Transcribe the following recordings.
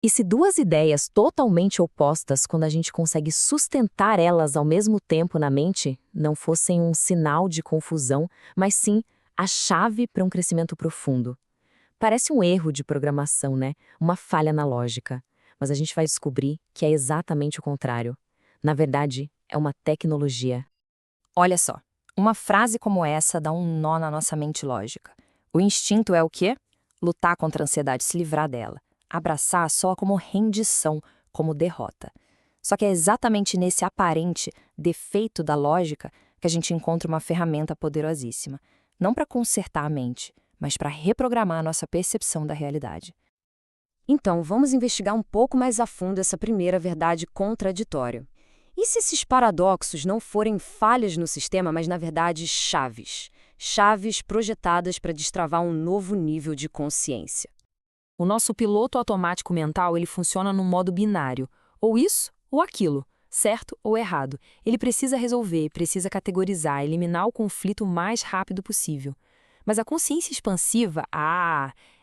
E se duas ideias totalmente opostas, quando a gente consegue sustentar elas ao mesmo tempo na mente, não fossem um sinal de confusão, mas sim a chave para um crescimento profundo? Parece um erro de programação, né? Uma falha na lógica. Mas a gente vai descobrir que é exatamente o contrário. Na verdade, é uma tecnologia. Olha só, uma frase como essa dá um nó na nossa mente lógica. O instinto é o quê? Lutar contra a ansiedade, se livrar dela. Abraçar só como rendição, como derrota. Só que é exatamente nesse aparente defeito da lógica que a gente encontra uma ferramenta poderosíssima. Não para consertar a mente, mas para reprogramar a nossa percepção da realidade. Então, vamos investigar um pouco mais a fundo essa primeira verdade contraditória. E se esses paradoxos não forem falhas no sistema, mas na verdade chaves? Chaves projetadas para destravar um novo nível de consciência. O nosso piloto automático mental, ele funciona no modo binário, ou isso ou aquilo, certo ou errado. Ele precisa resolver, precisa categorizar, eliminar o conflito o mais rápido possível. Mas a consciência expansiva,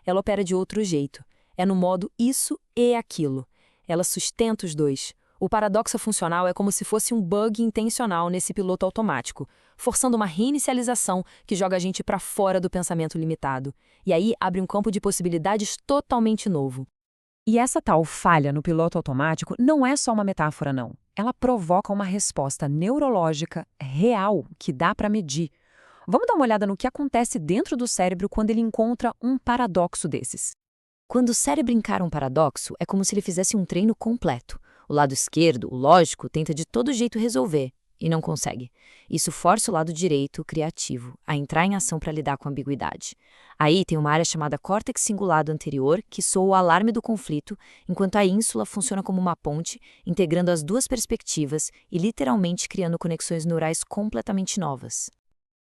ela opera de outro jeito. É no modo isso e aquilo. Ela sustenta os dois. O paradoxo funcional é como se fosse um bug intencional nesse piloto automático, forçando uma reinicialização que joga a gente para fora do pensamento limitado. E aí abre um campo de possibilidades totalmente novo. E essa tal falha no piloto automático não é só uma metáfora, não. Ela provoca uma resposta neurológica real que dá para medir. Vamos dar uma olhada no que acontece dentro do cérebro quando ele encontra um paradoxo desses. Quando o cérebro encara um paradoxo, é como se ele fizesse um treino completo. O lado esquerdo, o lógico, tenta de todo jeito resolver, e não consegue. Isso força o lado direito, o criativo, a entrar em ação para lidar com a ambiguidade. Aí tem uma área chamada córtex cingulado anterior, que soa o alarme do conflito, enquanto a ínsula funciona como uma ponte, integrando as duas perspectivas e literalmente criando conexões neurais completamente novas.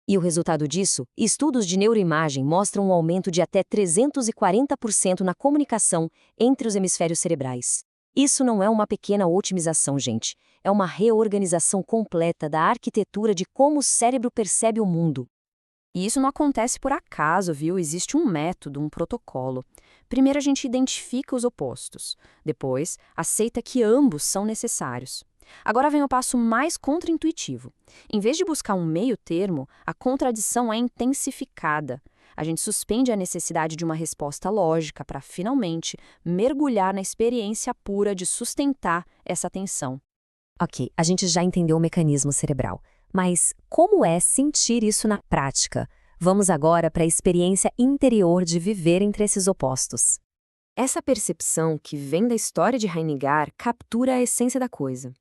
E o resultado disso? Estudos de neuroimagem mostram um aumento de até 340% na comunicação entre os hemisférios cerebrais. Isso não é uma pequena otimização, gente. É uma reorganização completa da arquitetura de como o cérebro percebe o mundo. E isso não acontece por acaso, viu? Existe um método, um protocolo. Primeiro a gente identifica os opostos. Depois, aceita que ambos são necessários. Agora vem o passo mais contraintuitivo. Em vez de buscar um meio termo, a contradição é intensificada. A gente suspende a necessidade de uma resposta lógica para, finalmente, mergulhar na experiência pura de sustentar essa tensão. Ok, a gente já entendeu o mecanismo cerebral. Mas como é sentir isso na prática? Vamos agora para a experiência interior de viver entre esses opostos. Essa percepção que vem da história de Heinegger captura a essência da coisa.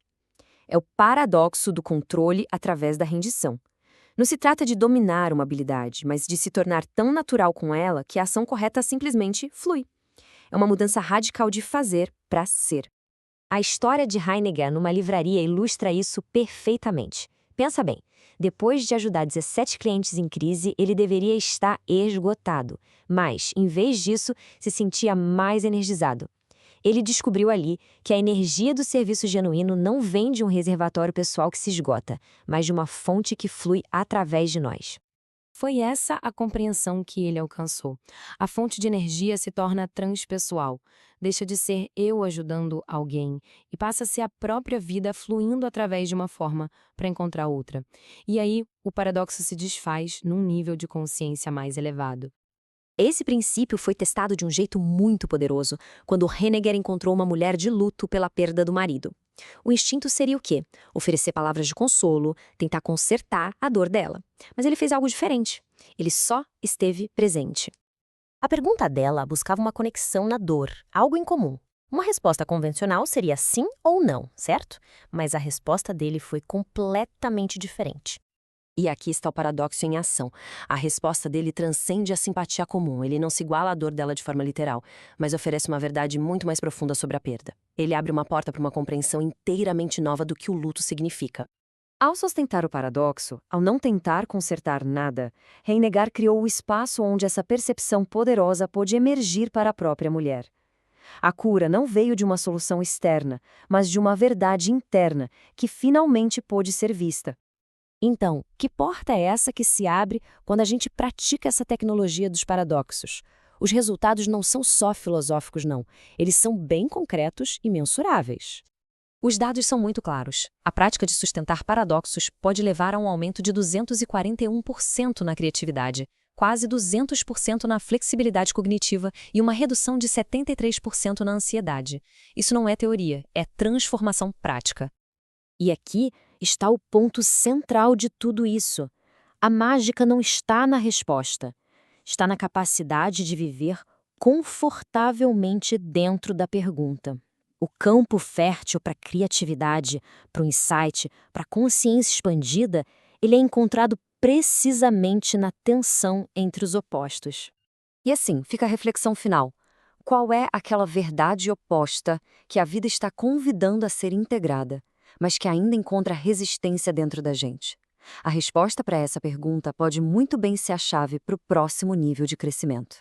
É o paradoxo do controle através da rendição. Não se trata de dominar uma habilidade, mas de se tornar tão natural com ela que a ação correta simplesmente flui. É uma mudança radical de fazer para ser. A história de Heinegger numa livraria ilustra isso perfeitamente. Pensa bem, depois de ajudar 17 clientes em crise, ele deveria estar esgotado, mas, em vez disso, se sentia mais energizado. Ele descobriu ali que a energia do serviço genuíno não vem de um reservatório pessoal que se esgota, mas de uma fonte que flui através de nós. Foi essa a compreensão que ele alcançou. A fonte de energia se torna transpessoal, deixa de ser eu ajudando alguém e passa a ser a própria vida fluindo através de uma forma para encontrar outra. E aí o paradoxo se desfaz num nível de consciência mais elevado. Esse princípio foi testado de um jeito muito poderoso quando Heinegger encontrou uma mulher de luto pela perda do marido. O instinto seria o quê? Oferecer palavras de consolo, tentar consertar a dor dela. Mas ele fez algo diferente. Ele só esteve presente. A pergunta dela buscava uma conexão na dor, algo em comum. Uma resposta convencional seria sim ou não, certo? Mas a resposta dele foi completamente diferente. E aqui está o paradoxo em ação. A resposta dele transcende a simpatia comum. Ele não se iguala à dor dela de forma literal, mas oferece uma verdade muito mais profunda sobre a perda. Ele abre uma porta para uma compreensão inteiramente nova do que o luto significa. Ao sustentar o paradoxo, ao não tentar consertar nada, Heinegger criou o espaço onde essa percepção poderosa pôde emergir para a própria mulher. A cura não veio de uma solução externa, mas de uma verdade interna que finalmente pôde ser vista. Então, que porta é essa que se abre quando a gente pratica essa tecnologia dos paradoxos? Os resultados não são só filosóficos, não. Eles são bem concretos e mensuráveis. Os dados são muito claros. A prática de sustentar paradoxos pode levar a um aumento de 241% na criatividade, quase 200% na flexibilidade cognitiva e uma redução de 73% na ansiedade. Isso não é teoria, é transformação prática. E aqui está o ponto central de tudo isso. A mágica não está na resposta. Está na capacidade de viver confortavelmente dentro da pergunta. O campo fértil para a criatividade, para o insight, para a consciência expandida, ele é encontrado precisamente na tensão entre os opostos. E assim, fica a reflexão final. Qual é aquela verdade oposta que a vida está convidando a ser integrada, mas que ainda encontra resistência dentro da gente? A resposta para essa pergunta pode muito bem ser a chave para o próximo nível de crescimento.